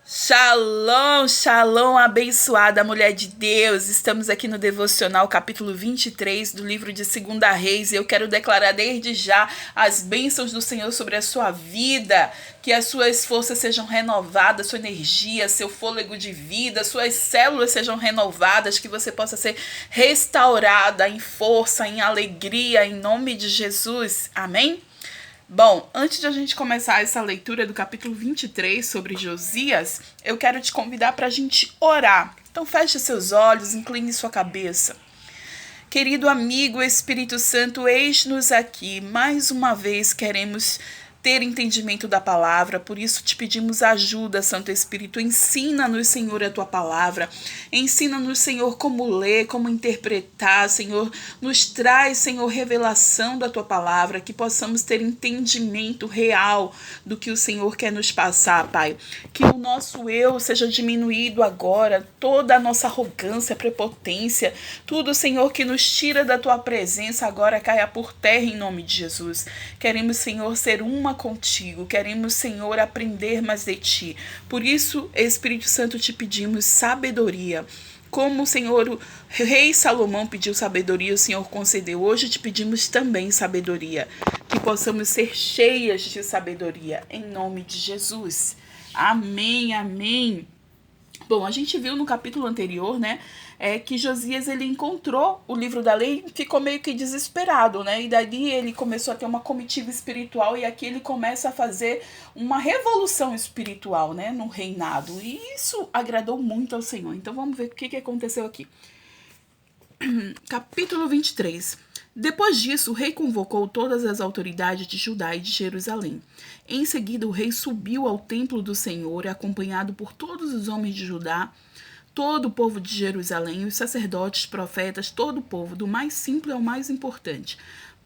Shalom, shalom, abençoada mulher de Deus. Estamos aqui no devocional capítulo 23 do livro de 2 Reis e eu quero declarar desde já as bênçãos do Senhor sobre a sua vida, que as suas forças sejam renovadas, sua energia, seu fôlego de vida, suas células sejam renovadas, que você possa ser restaurada em força, em alegria, em nome de Jesus. Amém? Bom, antes de a gente começar essa leitura do capítulo 23 sobre Josias, eu quero te convidar para a gente orar. Então feche seus olhos, incline sua cabeça. Querido amigo Espírito Santo, eis-nos aqui. Mais uma vez queremos ter entendimento da palavra, por isso te pedimos ajuda, Santo Espírito. Ensina-nos, Senhor, a tua palavra. Ensina-nos, Senhor, como ler, como interpretar, Senhor. Nos traz, Senhor, revelação da tua palavra, que possamos ter entendimento real do que o Senhor quer nos passar, Pai. Que o nosso eu seja diminuído agora, toda a nossa arrogância, prepotência, tudo, Senhor, que nos tira da tua presença agora caia por terra em nome de Jesus. Queremos, Senhor, ser uma contigo. Queremos, Senhor, aprender mais de ti. Por isso, Espírito Santo, te pedimos sabedoria. Como o Senhor, o rei Salomão pediu sabedoria, o Senhor concedeu. Hoje te pedimos também sabedoria. Que possamos ser cheias de sabedoria. Em nome de Jesus. Amém, amém. Bom, a gente viu no capítulo anterior, né, que Josias ele encontrou o livro da lei e ficou meio que desesperado, né? E daí ele começou a ter uma comitiva espiritual e aqui ele começa a fazer uma revolução espiritual, né, no reinado. E isso agradou muito ao Senhor. Então vamos ver o que aconteceu aqui. Capítulo 23. Depois disso, o rei convocou todas as autoridades de Judá e de Jerusalém. Em seguida, o rei subiu ao templo do Senhor, acompanhado por todos os homens de Judá, todo o povo de Jerusalém, os sacerdotes, profetas, todo o povo, do mais simples ao mais importante.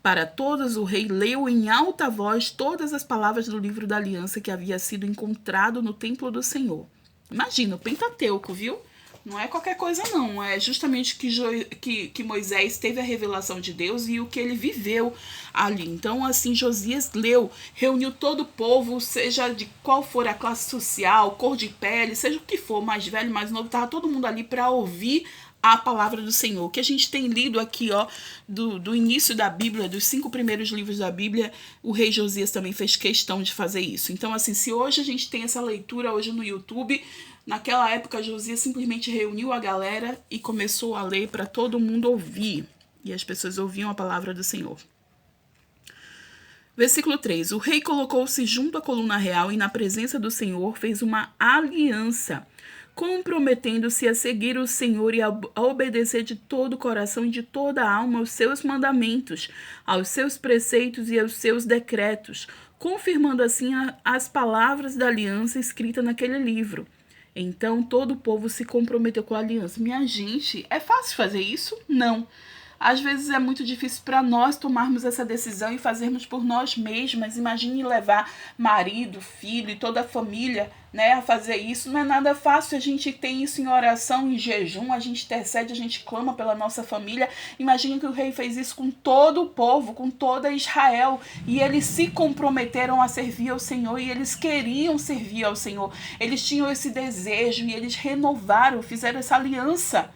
Para todos, o rei leu em alta voz todas as palavras do livro da aliança que havia sido encontrado no templo do Senhor. Imagina, o Pentateuco, viu? Não é qualquer coisa, não. É justamente que Moisés teve a revelação de Deus e o que ele viveu ali. Então, assim, Josias leu, reuniu todo o povo, seja de qual for a classe social, cor de pele, seja o que for, mais velho, mais novo, estava todo mundo ali para ouvir a palavra do Senhor. O que a gente tem lido aqui, ó, do início da Bíblia, dos 5 primeiros livros da Bíblia, o rei Josias também fez questão de fazer isso. Então, assim, se hoje a gente tem essa leitura hoje no YouTube, naquela época Josias simplesmente reuniu a galera e começou a ler para todo mundo ouvir. E as pessoas ouviam a palavra do Senhor. Versículo 3. O rei colocou-se junto à coluna real e na presença do Senhor fez uma aliança, comprometendo-se a seguir o Senhor e a obedecer de todo o coração e de toda a alma aos seus mandamentos, aos seus preceitos e aos seus decretos, confirmando assim as palavras da aliança escrita naquele livro. Então todo o povo se comprometeu com a aliança. Minha gente, é fácil fazer isso? Não. Às vezes é muito difícil para nós tomarmos essa decisão e fazermos por nós mesmas. Imagine levar marido, filho e toda a família, né, a fazer isso. Não é nada fácil. A gente tem isso em oração, em jejum, a gente intercede, a gente clama pela nossa família. Imagine que o rei fez isso com todo o povo, com toda Israel. E eles se comprometeram a servir ao Senhor e eles queriam servir ao Senhor. Eles tinham esse desejo e eles renovaram, fizeram essa aliança.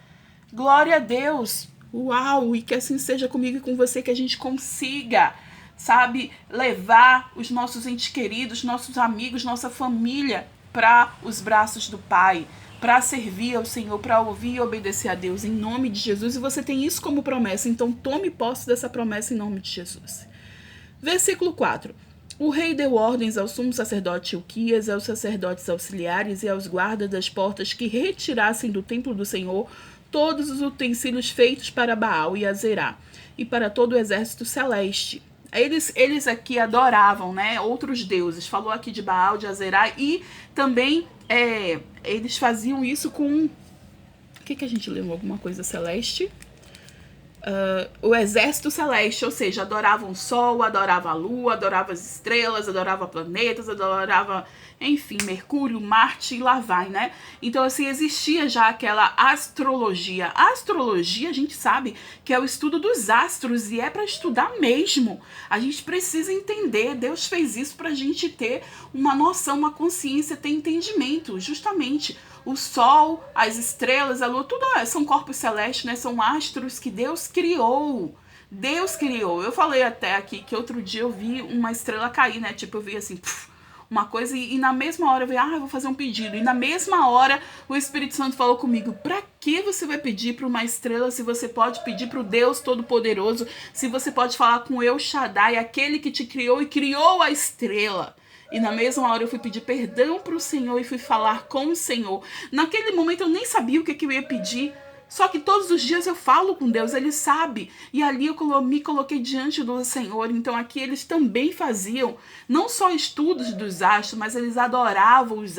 Glória a Deus! Uau! E que assim seja comigo e com você, que a gente consiga, sabe, levar os nossos entes queridos, nossos amigos, nossa família para os braços do Pai, para servir ao Senhor, para ouvir e obedecer a Deus em nome de Jesus. E você tem isso como promessa, então tome posse dessa promessa em nome de Jesus. Versículo 4. O rei deu ordens ao sumo sacerdote Hilquias, aos sacerdotes auxiliares e aos guardas das portas que retirassem do templo do Senhor todos os utensílios feitos para Baal e Azerá, e para todo o exército celeste. Eles aqui adoravam, né, outros deuses. Falou aqui de Baal, de Azerá, e também eles faziam isso com... O que a gente leu? Alguma coisa celeste? o exército celeste, ou seja, adoravam o sol, adorava a lua, adorava as estrelas, adorava planetas, adorava, enfim, Mercúrio, Marte e lá vai, né? Então, assim, existia já aquela astrologia. A astrologia, a gente sabe que é o estudo dos astros e é para estudar mesmo. A gente precisa entender, Deus fez isso para a gente ter uma noção, uma consciência, ter entendimento, justamente. O sol, as estrelas, a lua, tudo são corpos celestes, né? São astros que Deus criou. Deus criou. Eu falei até aqui que outro dia eu vi uma estrela cair, né? Tipo, eu vi assim, uma coisa e na mesma hora eu vi, eu vou fazer um pedido. E na mesma hora o Espírito Santo falou comigo, pra que você vai pedir para uma estrela se você pode pedir para o Deus Todo-Poderoso, se você pode falar com El Shaddai, aquele que te criou e criou a estrela? E na mesma hora eu fui pedir perdão para o Senhor e fui falar com o Senhor. Naquele momento eu nem sabia o que eu ia pedir. Só que todos os dias eu falo com Deus, Ele sabe. E ali eu me coloquei diante do Senhor. Então aqui eles também faziam, não só estudos dos astros, mas eles adoravam os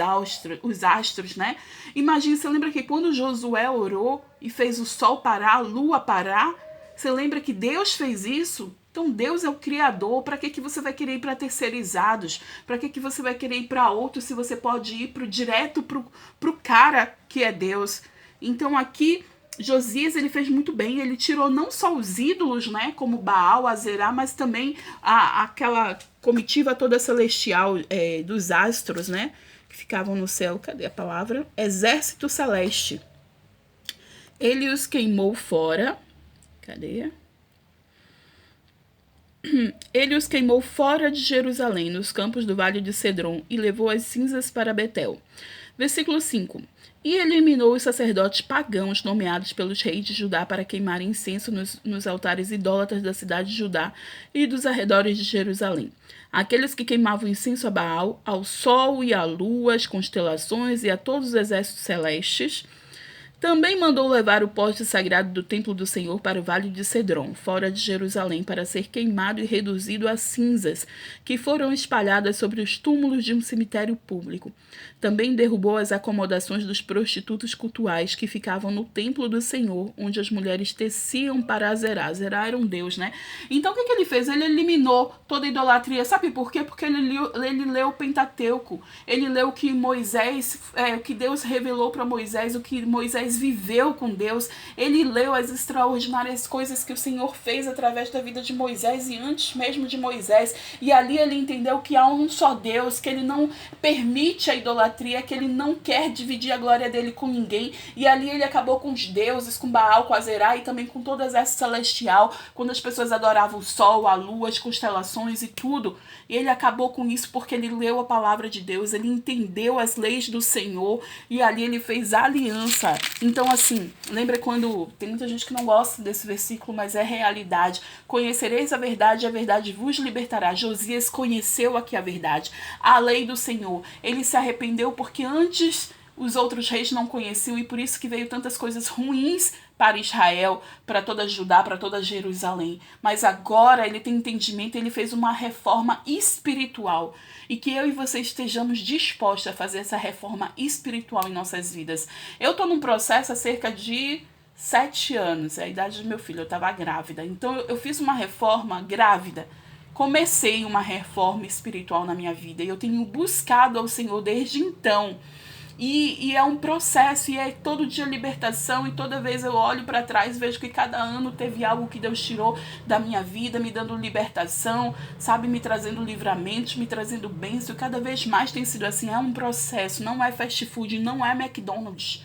astros, né? Imagina, você lembra que quando Josué orou e fez o sol parar, a lua parar, você lembra que Deus fez isso? Então Deus é o Criador. Para que você vai querer ir para terceirizados? Para que você vai querer ir para outros se você pode ir direto pro cara que é Deus? Então aqui Josias ele fez muito bem. Ele tirou não só os ídolos, né, como Baal, Azerá, mas também aquela comitiva toda celestial dos astros, né, que ficavam no céu. Cadê a palavra? Exército celeste. Ele os queimou fora. Cadê? Ele os queimou fora de Jerusalém, nos campos do vale de Cedron, e levou as cinzas para Betel. Versículo 5. E eliminou os sacerdotes pagãos nomeados pelos reis de Judá para queimarem incenso nos altares idólatras da cidade de Judá e dos arredores de Jerusalém. Aqueles que queimavam incenso a Baal, ao sol e à lua, às constelações e a todos os exércitos celestes. Também mandou levar o poste sagrado do templo do Senhor para o vale de Cedron, fora de Jerusalém, para ser queimado e reduzido a cinzas, que foram espalhadas sobre os túmulos de um cemitério público. Também derrubou as acomodações dos prostitutos cultuais que ficavam no templo do Senhor, onde as mulheres teciam para Azerá. Azerá era um deus, né? Então o que ele fez? Ele eliminou toda a idolatria. Sabe por quê? Porque ele leu o Pentateuco. Ele leu o que Moisés, o que Deus revelou para Moisés, o que Moisés viveu com Deus. Ele leu as extraordinárias coisas que o Senhor fez através da vida de Moisés e antes mesmo de Moisés. E ali ele entendeu que há um só Deus, que ele não permite a idolatria, que ele não quer dividir a glória dele com ninguém. E ali ele acabou com os deuses, com Baal, com Azerá e também com toda essa celestial, quando as pessoas adoravam o sol, a lua, as constelações e tudo. E ele acabou com isso porque ele leu a palavra de Deus, ele entendeu as leis do Senhor e ali ele fez aliança. Então, assim, lembra quando tem muita gente que não gosta desse versículo, mas é realidade. Conhecereis a verdade e a verdade vos libertará. Josias conheceu aqui a verdade, a lei do Senhor. Ele se arrependeu porque antes os outros reis não conheciam e por isso que veio tantas coisas ruins para Israel, para toda Judá, para toda Jerusalém. Mas agora ele tem entendimento, ele fez uma reforma espiritual. E que eu e você estejamos dispostos a fazer essa reforma espiritual em nossas vidas. Eu estou num processo há cerca de 7 anos, é a idade do meu filho, eu estava grávida. Então eu fiz uma reforma grávida. Comecei uma reforma espiritual na minha vida e eu tenho buscado ao Senhor desde então. E é um processo, e é todo dia libertação, e toda vez eu olho para trás, vejo que cada ano teve algo que Deus tirou da minha vida, me dando libertação, sabe, me trazendo livramentos, me trazendo bênção, e cada vez mais tem sido assim, é um processo, não é fast food, não é McDonald's,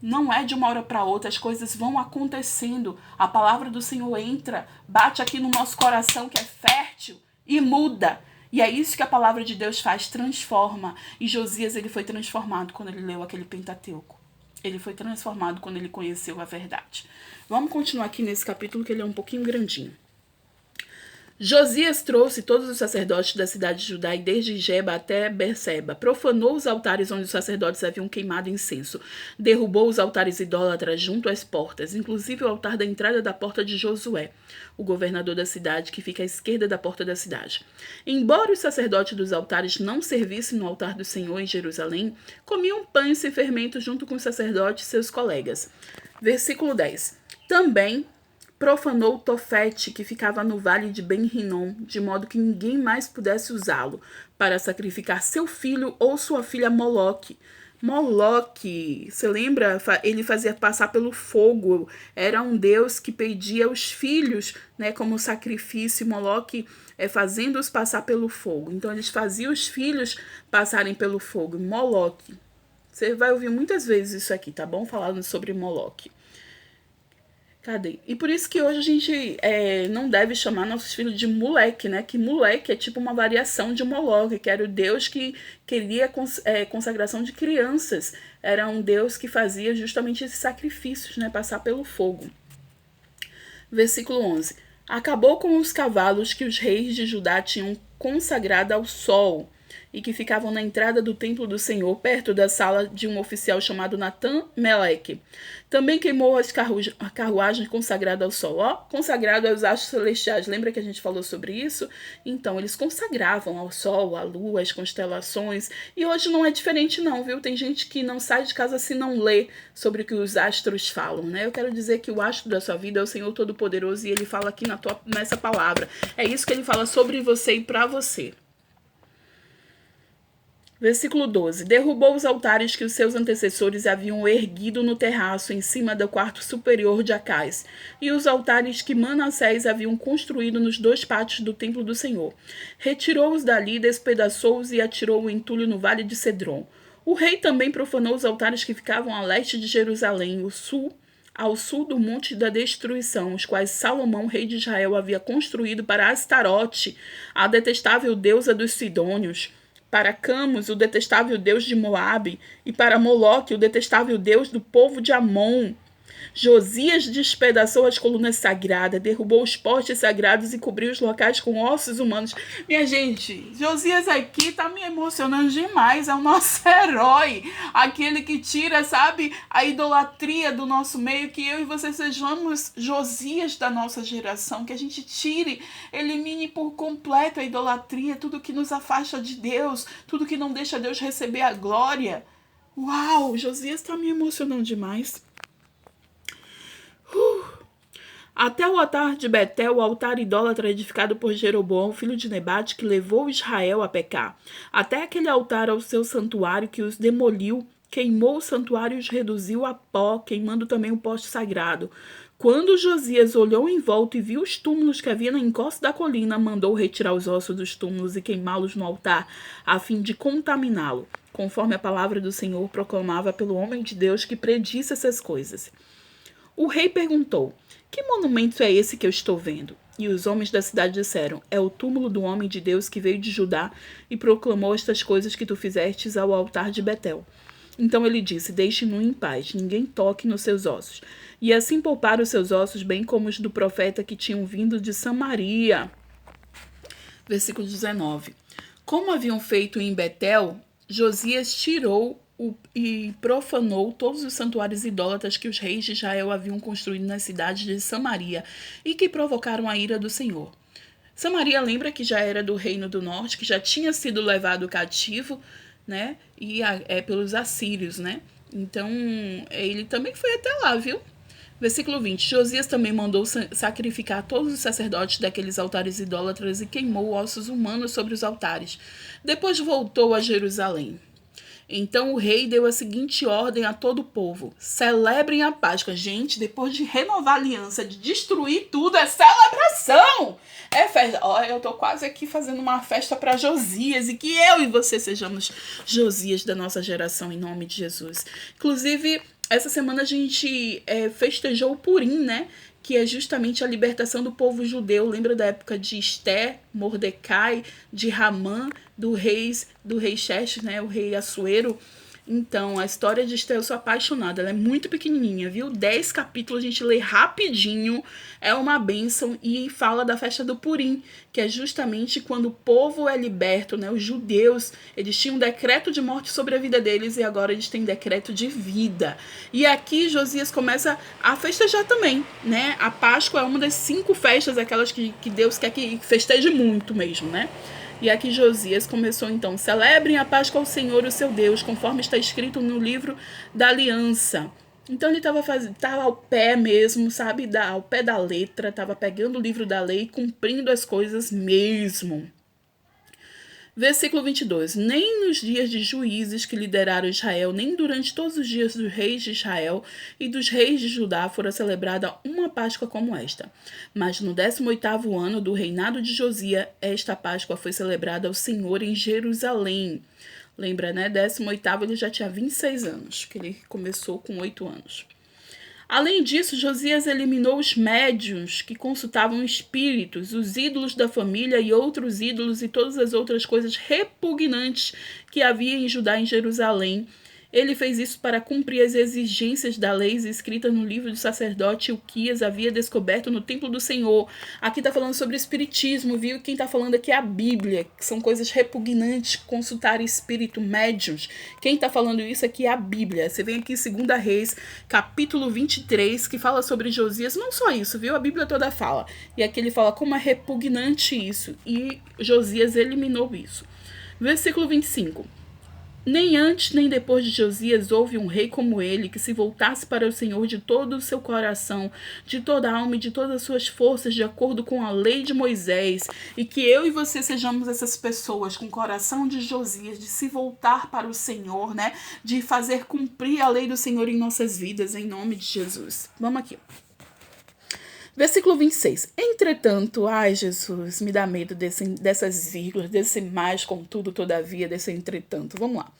não é de uma hora para outra, as coisas vão acontecendo, a palavra do Senhor entra, bate aqui no nosso coração que é fértil, e muda. E é isso que a palavra de Deus faz, transforma. E Josias, ele foi transformado quando ele leu aquele Pentateuco. Ele foi transformado quando ele conheceu a verdade. Vamos continuar aqui nesse capítulo que ele é um pouquinho grandinho. Josias trouxe todos os sacerdotes da cidade de Judá e desde Geba até Berseba, profanou os altares onde os sacerdotes haviam queimado incenso, derrubou os altares idólatras junto às portas, inclusive o altar da entrada da porta de Josué, o governador da cidade, que fica à esquerda da porta da cidade. Embora os sacerdotes dos altares não servissem no altar do Senhor em Jerusalém, comiam pães sem fermento junto com os sacerdotes e seus colegas. Versículo 10. Também profanou Tofete, que ficava no vale de Ben-Rinom, de modo que ninguém mais pudesse usá-lo para sacrificar seu filho ou sua filha a Moloque. Moloque, você lembra? Ele fazia passar pelo fogo. Era um deus que pedia os filhos, né, como sacrifício. Moloque fazendo-os passar pelo fogo. Então eles faziam os filhos passarem pelo fogo. Moloque. Você vai ouvir muitas vezes isso aqui, tá bom? Falando sobre Moloque. Cadê? E por isso que hoje a gente não deve chamar nossos filhos de moleque, né? Que moleque é tipo uma variação de Moloque, que era o deus que queria consagração de crianças. Era um deus que fazia justamente esses sacrifícios, né? Passar pelo fogo. Versículo 11. Acabou com os cavalos que os reis de Judá tinham consagrado ao sol e que ficavam na entrada do templo do Senhor, perto da sala de um oficial chamado Natan-Meleque. Também queimou as carruagens consagradas ao sol, consagrado aos astros celestiais. Lembra que a gente falou sobre isso? Então, eles consagravam ao sol, à lua, às constelações. E hoje não é diferente não, viu? Tem gente que não sai de casa se não lê sobre o que os astros falam, né? Eu quero dizer que o astro da sua vida é o Senhor Todo-Poderoso e ele fala aqui nessa palavra. É isso que ele fala sobre você e para você. Versículo 12. Derrubou os altares que os seus antecessores haviam erguido no terraço em cima do quarto superior de Acais, e os altares que Manassés haviam construído nos 2 pátios do templo do Senhor. Retirou-os dali, despedaçou-os e atirou o entulho no vale de Cedron. O rei também profanou os altares que ficavam a leste de Jerusalém, ao sul do Monte da Destruição, os quais Salomão, rei de Israel, havia construído para Astarote, a detestável deusa dos Sidônios, para Camus, o detestável deus de Moabe, e para Moloque, o detestável deus do povo de Amon. Josias despedaçou as colunas sagradas, derrubou os postes sagrados e cobriu os locais com ossos humanos. Minha gente, Josias aqui tá me emocionando demais, é o nosso herói, aquele que tira, sabe, a idolatria do nosso meio, que eu e você sejamos Josias da nossa geração, que a gente tire, elimine por completo a idolatria, tudo que nos afasta de Deus, tudo que não deixa Deus receber a glória. Uau, Josias tá me emocionando demais. Até o altar de Betel, o altar idólatra edificado por Jeroboão, filho de Nebate, que levou Israel a pecar. Até aquele altar ao seu santuário que os demoliu, queimou o santuário e os reduziu a pó, queimando também o poste sagrado. Quando Josias olhou em volta e viu os túmulos que havia na encosta da colina, mandou retirar os ossos dos túmulos e queimá-los no altar, a fim de contaminá-lo, conforme a palavra do Senhor proclamava pelo homem de Deus que predisse essas coisas. O rei perguntou: que monumento é esse que eu estou vendo? E os homens da cidade disseram: é o túmulo do homem de Deus que veio de Judá e proclamou estas coisas que tu fizestes ao altar de Betel. Então ele disse: deixe-no em paz, ninguém toque nos seus ossos. E assim pouparam os seus ossos, bem como os do profeta que tinham vindo de Samaria. Versículo 19. Como haviam feito em Betel, Josias tirou e profanou todos os santuários idólatras que os reis de Israel haviam construído nas cidades de Samaria e que provocaram a ira do Senhor. Samaria lembra que já era do reino do norte, que já tinha sido levado cativo, né, e pelos assírios, né? Então, ele também foi até lá, viu? Versículo 20. Josias também mandou sacrificar todos os sacerdotes daqueles altares idólatras e queimou ossos humanos sobre os altares. Depois voltou a Jerusalém. Então o rei deu a seguinte ordem a todo o povo: celebrem a Páscoa. Gente, depois de renovar a aliança, de destruir tudo, é celebração! É festa. Olha, eu tô quase aqui fazendo uma festa para Josias, e que eu e você sejamos Josias da nossa geração, em nome de Jesus. Inclusive, essa semana a gente festejou o Purim, né? Que é justamente a libertação do povo judeu. Lembra da época de Esté, Mordecai, de Ramã, do rei Xerxes, né, o rei Assuero. Então, a história de Esté, eu sou apaixonada. Ela é muito pequenininha, viu? 10 capítulos, a gente lê rapidinho. É uma bênção e fala da festa do Purim, que é justamente quando o povo é liberto, né? Os judeus, eles tinham um decreto de morte sobre a vida deles e agora eles têm decreto de vida. E aqui Josias começa a festejar também, né? A Páscoa é uma das 5 festas, aquelas que Deus quer que festeje muito mesmo, né? E aqui Josias começou então: celebrem a Páscoa ao Senhor, o seu Deus, conforme está escrito no livro da aliança. Então ele tava ao pé mesmo, sabe, ao pé da letra, tava pegando o livro da lei e cumprindo as coisas mesmo. Versículo 22. Nem nos dias de juízes que lideraram Israel, nem durante todos os dias dos reis de Israel e dos reis de Judá fora celebrada uma Páscoa como esta. Mas no 18º ano do reinado de Josias, esta Páscoa foi celebrada ao Senhor em Jerusalém. Lembra, né? 18º ele já tinha 26 anos, que ele começou com 8 anos. Além disso, Josias eliminou os médiuns que consultavam espíritos, os ídolos da família e outros ídolos e todas as outras coisas repugnantes que havia em Judá e em Jerusalém. Ele fez isso para cumprir as exigências da lei escritas no livro do sacerdote Ilquias havia descoberto no templo do Senhor. Aqui está falando sobre espiritismo, viu? Quem está falando aqui é a Bíblia, que são coisas repugnantes, consultar espírito, médiuns. Quem está falando isso aqui é a Bíblia. Você vem aqui em 2 Reis, capítulo 23, que fala sobre Josias. Não só isso, viu? A Bíblia toda fala. E aqui ele fala como é repugnante isso. E Josias eliminou isso. Versículo 25. Nem antes nem depois de Josias houve um rei como ele, que se voltasse para o Senhor de todo o seu coração, de toda a alma e de todas as suas forças, de acordo com a lei de Moisés, e que eu e você sejamos essas pessoas com o coração de Josias, de se voltar para o Senhor, né? De fazer cumprir a lei do Senhor em nossas vidas, em nome de Jesus. Vamos aqui. Versículo 26. Entretanto, ai Jesus, me dá medo dessas vírgulas, desse mais, contudo, todavia, desse entretanto. Vamos lá.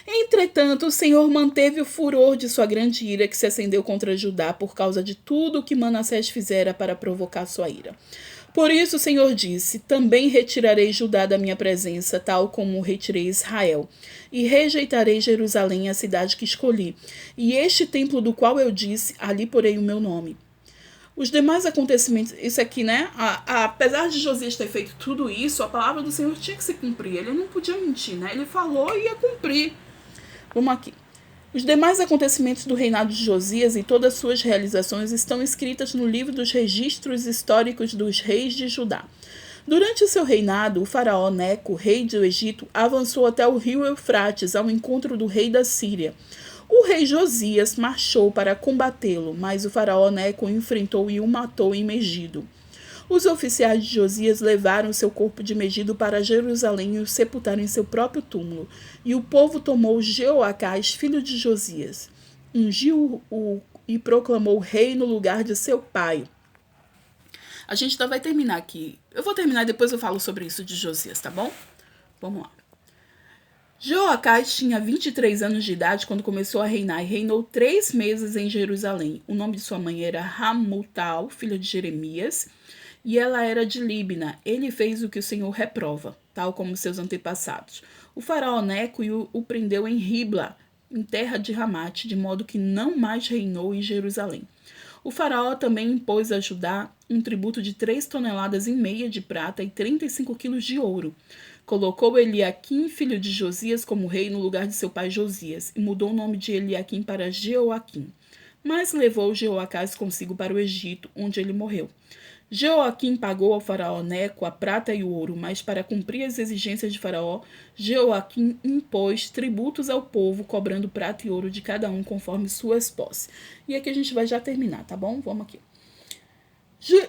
Entretanto, o Senhor manteve o furor de sua grande ira que se acendeu contra Judá por causa de tudo o que Manassés fizera para provocar sua ira. Por isso o Senhor disse, também retirarei Judá da minha presença, tal como retirei Israel. E rejeitarei Jerusalém, a cidade que escolhi. E este templo do qual eu disse, ali porei o meu nome. Os demais acontecimentos, isso aqui, né? Apesar de Josias ter feito tudo isso, a palavra do Senhor tinha que se cumprir. Ele não podia mentir, né? Ele falou e ia cumprir. Vamos aqui. Os demais acontecimentos do reinado de Josias e todas as suas realizações estão escritas no livro dos registros históricos dos reis de Judá. Durante o seu reinado, o faraó Neco, rei do Egito, avançou até o rio Eufrates ao encontro do rei da Síria. O rei Josias marchou para combatê-lo, mas o faraó Neco o enfrentou e o matou em Megido. Os oficiais de Josias levaram seu corpo de Megido para Jerusalém e o sepultaram em seu próprio túmulo. E o povo tomou Jeoacás, filho de Josias, ungiu-o e proclamou rei no lugar de seu pai. A gente ainda vai terminar aqui. Eu vou terminar e depois eu falo sobre isso de Josias, tá bom? Vamos lá. Jeoacás tinha 23 anos de idade quando começou a reinar e reinou 3 meses em Jerusalém. O nome de sua mãe era Hamutal, filha de Jeremias, e ela era de Líbna. Ele fez o que o Senhor reprova, tal como seus antepassados. O faraó Neco o prendeu em Ribla, em terra de Ramate, de modo que não mais reinou em Jerusalém. O faraó também impôs a Judá um tributo de 3,5 toneladas de prata e 35 quilos de ouro. Colocou Eliaquim, filho de Josias, como rei no lugar de seu pai Josias, e mudou o nome de Eliaquim para Jeoaquim. Mas levou Jeoacás consigo para o Egito, onde ele morreu. Jeoaquim pagou ao faraó Neco a prata e o ouro, mas para cumprir as exigências de faraó, Jeoaquim impôs tributos ao povo, cobrando prata e ouro de cada um conforme suas posses. E aqui a gente vai já terminar, tá bom? Vamos aqui.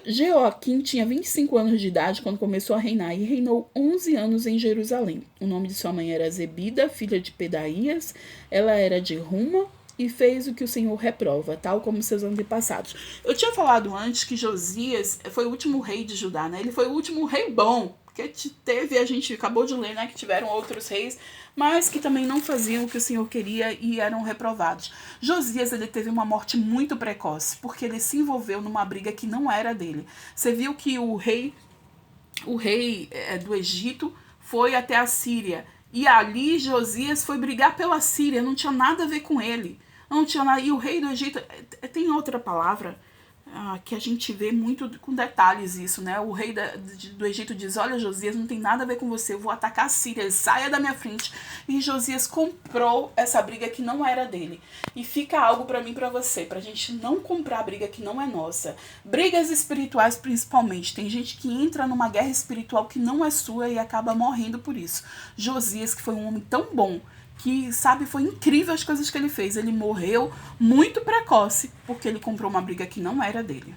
Jeoaquim tinha 25 anos de idade quando começou a reinar e reinou 11 anos em Jerusalém. O nome de sua mãe era Zebida, filha de Pedaías. Ela era de Ruma e fez o que o Senhor reprova, tal como seus antepassados. Eu tinha falado antes que Josias foi o último rei de Judá, né? Ele foi o último rei bom, porque a gente acabou de ler, né, que tiveram outros reis, mas que também não faziam o que o Senhor queria e eram reprovados. Josias, ele teve uma morte muito precoce, porque ele se envolveu numa briga que não era dele. Você viu que o rei do Egito foi até a Síria, e ali Josias foi brigar pela Síria, não tinha nada a ver com ele. Não tinha nada. E o rei do Egito, tem outra palavra que a gente vê muito com detalhes isso, né? O rei do Egito diz, olha, Josias, não tem nada a ver com você, eu vou atacar a Síria, saia da minha frente. E Josias comprou essa briga que não era dele. E fica algo pra mim e pra você, pra gente não comprar a briga que não é nossa. Brigas espirituais principalmente, tem gente que entra numa guerra espiritual que não é sua e acaba morrendo por isso. Josias, que foi um homem tão bom, que, sabe, foi incrível as coisas que ele fez. Ele morreu muito precoce porque ele comprou uma briga que não era dele.